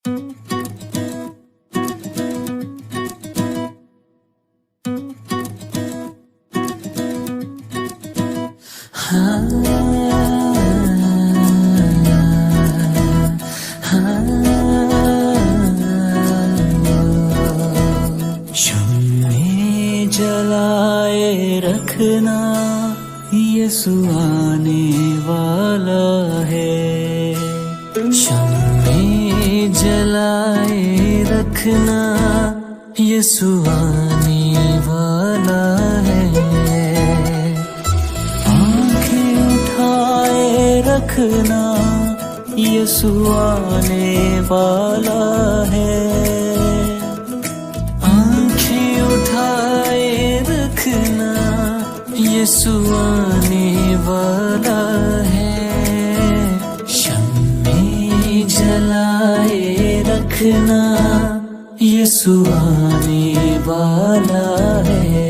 शम्मे जलाए रखना, यीशु आने वाला है। शम्मे जलाए रखना, यीशु आने वाला है। आंखें उठाए रखना, यीशु आने वाला है। आंखें उठाए रखना, यीशु आने वाला है। शम्मे जलाए रखना, यीशु आने वाला है।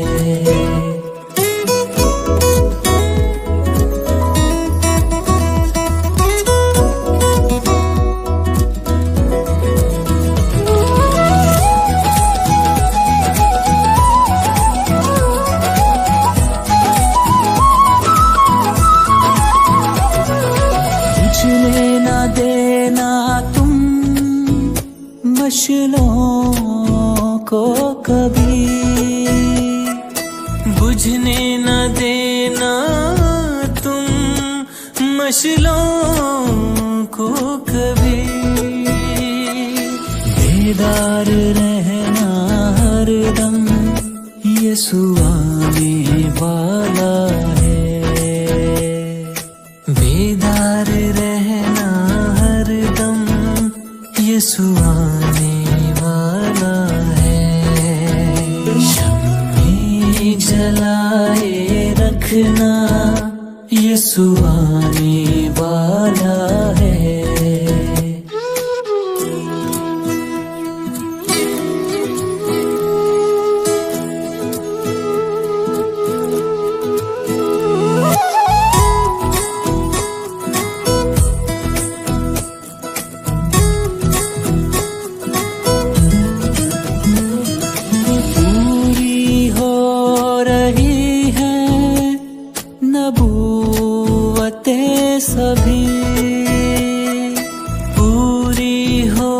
बुझने न देना तुम मशलों को कभी, बुझने न देना तुम मशलों को कभी। बेदार रहना हरदम, यीशु आने वाला है। बेदार रहना हरदम, यीशु आने वाला है। शम्मे जलाए रखना, यीशु आने वाला है। नबूवतें सभी पूरी हो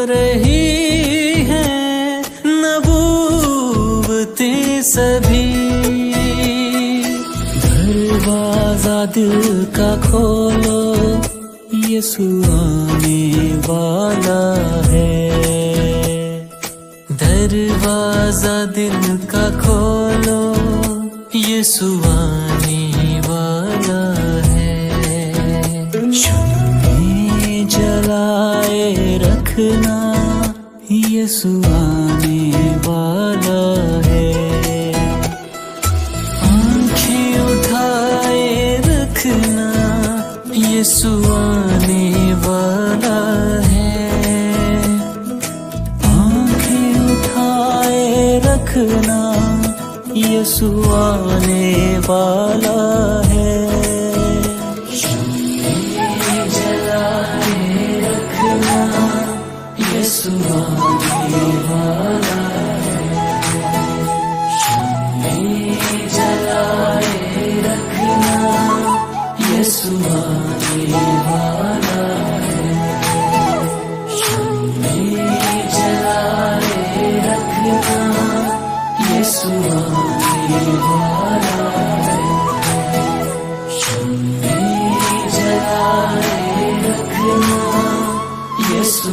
रही हैं, नबूवतें सभी। दरवाजा दिल का खोलो, यीशु आने वाला है। दरवाजा दिल का खोलो, यीशु आने वाला है। शम्मे जलाए रखना, यीशु आने वाला है। आंखें उठाए रखना, यीशु आने वाला है। आंखें उठाए रखना, यीशु आने वाला है। शम्मे जलाए रखना, यीशु आने वाला है। शम्मे जलाए रखना, यीशु आने वाला है। शम्मे जलाए रखना, यीशु आने वाला है। शम्मे जलाए रखना, यीशु